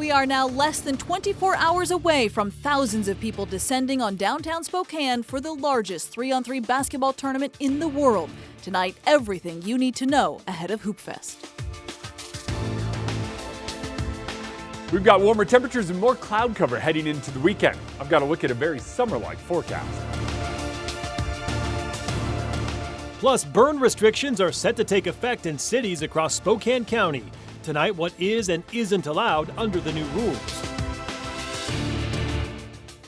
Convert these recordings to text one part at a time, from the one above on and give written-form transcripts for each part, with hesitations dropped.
We are now less than 24 hours away from thousands of people descending on downtown Spokane for the largest 3-on-3 basketball tournament in the world. Tonight, everything you need to know ahead of Hoopfest. We've got warmer temperatures and more cloud cover heading into the weekend. I've got a look at a very summer-like forecast. Plus, burn restrictions are set to take effect in cities across Spokane County. Tonight, what is and isn't allowed under the new rules.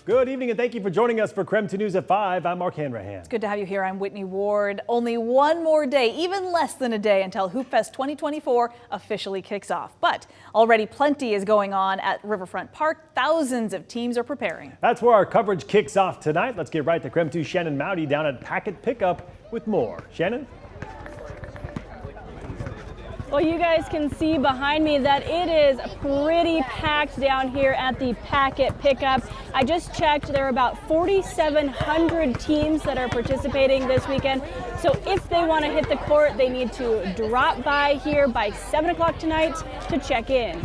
Good evening and thank you for joining us for KREM 2 News at 5. I'm Mark Hanrahan. It's good to have you here. I'm Whitney Ward. Only one more day, even less than a day, until Hoopfest 2024 officially kicks off. But already plenty is going on at Riverfront Park. Thousands of teams are preparing. That's where our coverage kicks off tonight. Let's get right to KREM 2 Shannon Mowdy down at Packet Pickup with more. Shannon? Well, you guys can see behind me that it is pretty packed down here at the Packet Pickup. I just checked, there are about 4,700 teams that are participating this weekend. So if they want to hit the court, they need to drop by here by 7 o'clock tonight to check in.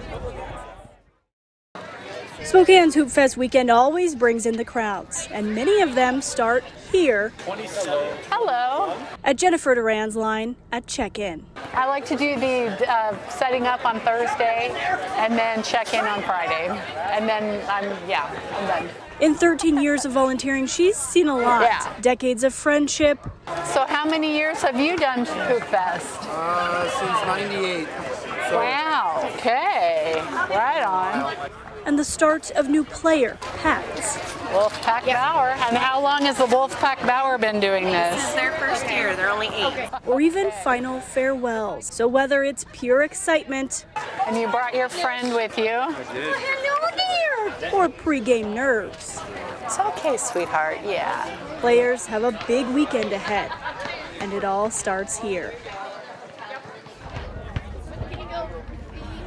Spokane's Hoopfest weekend always brings in the crowds, and many of them start here. Hello. At Jennifer Duran's line at check-in. I like to do the setting up on Thursday and then check in on Friday. And then I'm done. In 13 years of volunteering, she's seen a lot. Yeah. Decades of friendship. So how many years have you done Hoopfest? Since '98. Wow. Okay. Right on. And the start of new player packs. Wolfpack Bauer. And how long has the Wolfpack Bauer been doing this? This is their first year. They're only 8. Or even final farewells. So whether it's pure excitement. And you brought your friend with you? I did. Hello, dear. Or pregame nerves. It's okay, sweetheart. Yeah. Players have a big weekend ahead. And it all starts here.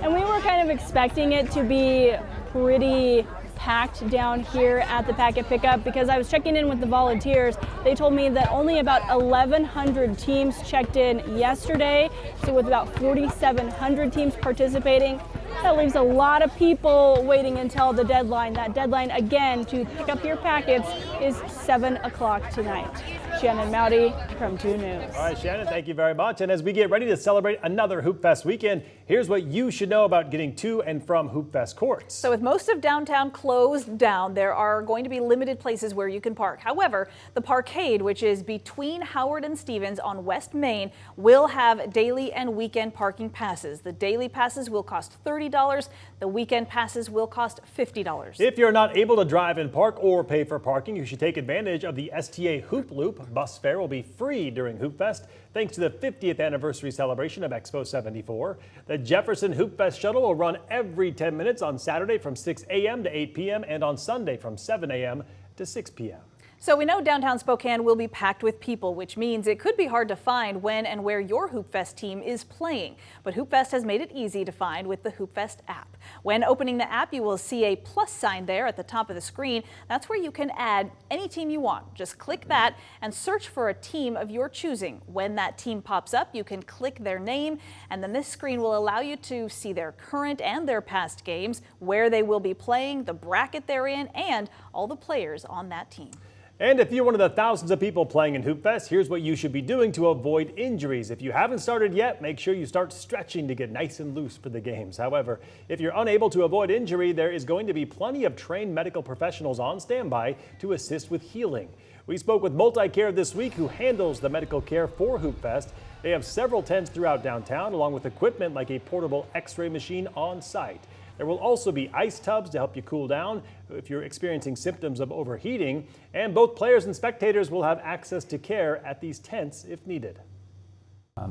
And we were kind of expecting it to be pretty packed down here at the Packet Pickup because I was checking in with the volunteers. They told me that only about 1,100 teams checked in yesterday. So with about 4,700 teams participating, that leaves a lot of people waiting until the deadline. That deadline, again, to pick up your packets is 7 o'clock tonight. Shannon Mowdy, KREM 2 News. All right, Shannon, thank you very much. And as we get ready to celebrate another Hoopfest weekend, here's what you should know about getting to and from Hoopfest courts. So with most of downtown closed down, there are going to be limited places where you can park. However, the Parkade, which is between Howard and Stevens on West Main, will have daily and weekend parking passes. The daily passes will cost $30. The weekend passes will cost $50. If you're not able to drive and park or pay for parking, you should take advantage of the STA Hoop Loop. Bus fare will be free during Hoopfest thanks to the 50th anniversary celebration of Expo 74. The Jefferson Hoopfest shuttle will run every 10 minutes on Saturday from 6 a.m. to 8 p.m. and on Sunday from 7 a.m. to 6 p.m. So we know downtown Spokane will be packed with people, which means it could be hard to find when and where your Hoopfest team is playing. But Hoopfest has made it easy to find with the Hoopfest app. When opening the app, you will see a plus sign there at the top of the screen. That's where you can add any team you want. Just click that and search for a team of your choosing. When that team pops up, you can click their name, and then this screen will allow you to see their current and their past games, where they will be playing, the bracket they're in, and all the players on that team. And if you're one of the thousands of people playing in Hoopfest, here's what you should be doing to avoid injuries. If you haven't started yet, make sure you start stretching to get nice and loose for the games. However, if you're unable to avoid injury, there is going to be plenty of trained medical professionals on standby to assist with healing. We spoke with Multicare this week, who handles the medical care for Hoopfest. They have several tents throughout downtown, along with equipment like a portable x-ray machine on site. There will also be ice tubs to help you cool down if you're experiencing symptoms of overheating, and both players and spectators will have access to care at these tents if needed.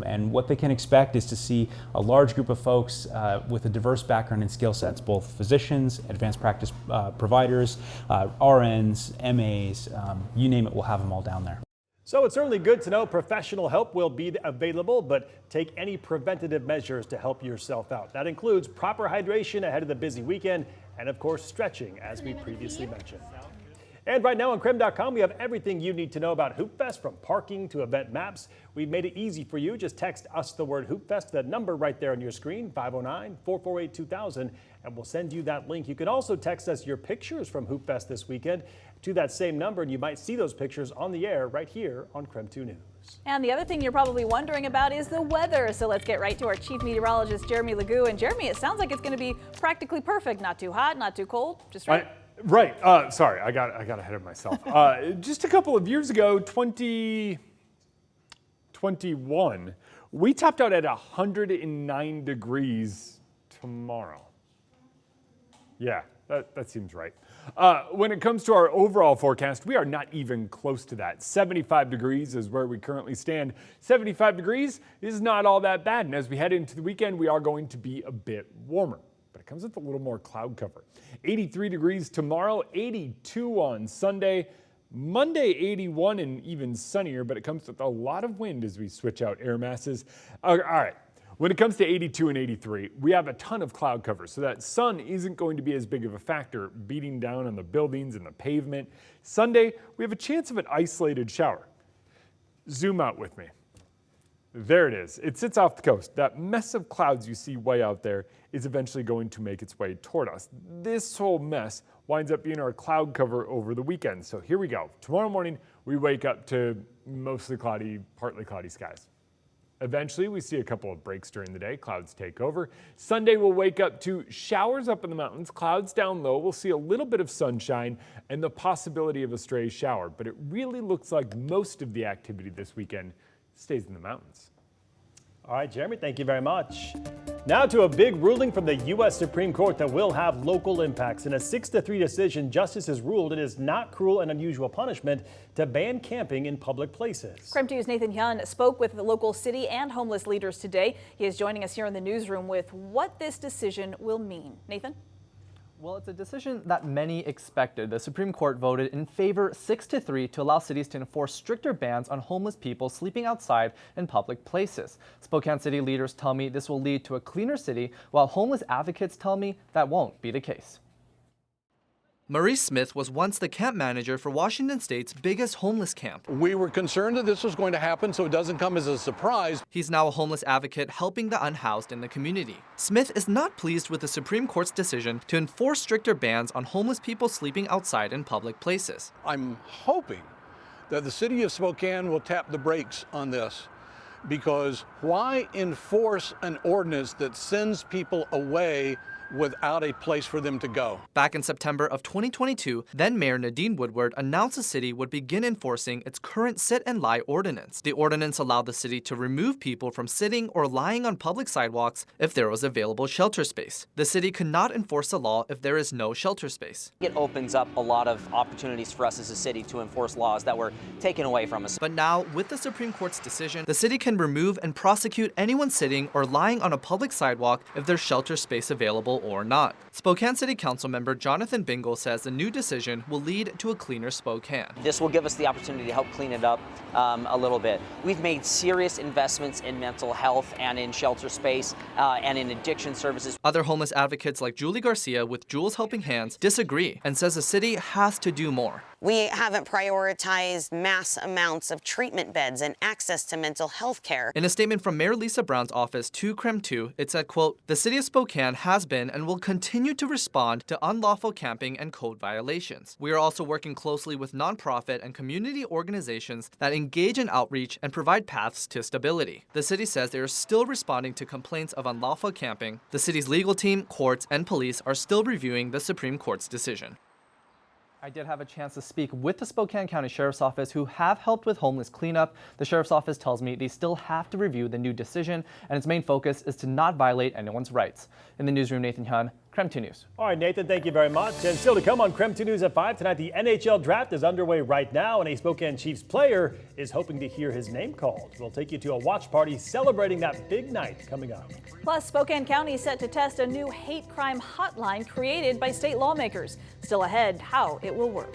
And what they can expect is to see a large group of folks with a diverse background and skill sets, both physicians, advanced practice providers, RNs, MAs, you name it, we'll have them all down there. So it's certainly good to know professional help will be available, but take any preventative measures to help yourself out. That includes proper hydration ahead of the busy weekend and, of course, stretching, as we previously mentioned. And right now on KREM.com, we have everything you need to know about Hoopfest, from parking to event maps. We've made it easy for you. Just text us the word Hoopfest, the number right there on your screen, 509-448-2000, and we'll send you that link. You can also text us your pictures from Hoopfest this weekend to that same number, and you might see those pictures on the air right here on KREM 2 News. And the other thing you're probably wondering about is the weather. So let's get right to our chief meteorologist, Jeremy Legoo. And Jeremy, it sounds like it's going to be practically perfect. Not too hot, not too cold, just right. Right. Sorry, I got ahead of myself. Just a couple of years ago, 2021, we topped out at 109 degrees tomorrow. Yeah, that seems right. When it comes to our overall forecast, we are not even close to that. 75 degrees is where we currently stand. 75 degrees is not all that bad. And as we head into the weekend, we are going to be a bit warmer. But it comes with a little more cloud cover. 83 degrees tomorrow, 82 on Sunday, Monday 81 and even sunnier, but it comes with a lot of wind as we switch out air masses. All right, when it comes to 82 and 83, we have a ton of cloud cover, so that sun isn't going to be as big of a factor beating down on the buildings and the pavement. Sunday, we have a chance of an isolated shower. Zoom out with me. There it is. It sits off the coast. That mess of clouds you see way out there is eventually going to make its way toward us. This whole mess winds up being our cloud cover over the weekend. So here we go. Tomorrow morning, we wake up to mostly cloudy, partly cloudy skies. Eventually, we see a couple of breaks during the day. Clouds take over. Sunday, we'll wake up to showers up in the mountains, clouds down low. We'll see a little bit of sunshine and the possibility of a stray shower. But it really looks like most of the activity this weekend stays in the mountains. All right, Jeremy, thank you very much. Now to a big ruling from the U.S. Supreme Court that will have local impacts. In a 6-3 decision, justices ruled it is not cruel and unusual punishment to ban camping in public places. KREM 2's Nathan Hyun spoke with the local city and homeless leaders today. He is joining us here in the newsroom with what this decision will mean. Nathan? Well, it's a decision that many expected. The Supreme Court voted in favor 6-3 to allow cities to enforce stricter bans on homeless people sleeping outside in public places. Spokane City leaders tell me this will lead to a cleaner city, while homeless advocates tell me that won't be the case. Maurice Smith was once the camp manager for Washington State's biggest homeless camp. We were concerned that this was going to happen, so it doesn't come as a surprise. He's now a homeless advocate helping the unhoused in the community. Smith is not pleased with the Supreme Court's decision to enforce stricter bans on homeless people sleeping outside in public places. I'm hoping that the city of Spokane will tap the brakes on this, because why enforce an ordinance that sends people away without a place for them to go? Back in September of 2022, then Mayor Nadine Woodward announced the city would begin enforcing its current sit and lie ordinance. The ordinance allowed the city to remove people from sitting or lying on public sidewalks if there was available shelter space. The city could not enforce the law if there is no shelter space. It opens up a lot of opportunities for us as a city to enforce laws that were taken away from us. But now, with the Supreme Court's decision, the city can remove and prosecute anyone sitting or lying on a public sidewalk if there's shelter space available or not. Spokane City Council member Jonathan Bingle says the new decision will lead to a cleaner Spokane. This will give us the opportunity to help clean it up a little bit. We've made serious investments in mental health and in shelter space and in addiction services. Other homeless advocates like Julie Garcia with Jules Helping Hands disagree and says the city has to do more. We haven't prioritized mass amounts of treatment beds and access to mental health care. In a statement from Mayor Lisa Brown's office to KREM 2, it said, quote, "The city of Spokane has been and will continue to respond to unlawful camping and code violations. We are also working closely with nonprofit and community organizations that engage in outreach and provide paths to stability." The city says they are still responding to complaints of unlawful camping. The city's legal team, courts, and police are still reviewing the Supreme Court's decision. I did have a chance to speak with the Spokane County Sheriff's Office, who have helped with homeless cleanup. The Sheriff's Office tells me they still have to review the new decision, and its main focus is to not violate anyone's rights. In the newsroom, Nathan Hyun, KREM 2 News. All right, Nathan, thank you very much. And still to come on KREM 2 News at 5 tonight, the NHL draft is underway right now, and a Spokane Chiefs player is hoping to hear his name called. We'll take you to a watch party celebrating that big night coming up. Plus, Spokane County is set to test a new hate crime hotline created by state lawmakers. Still ahead, how it will work.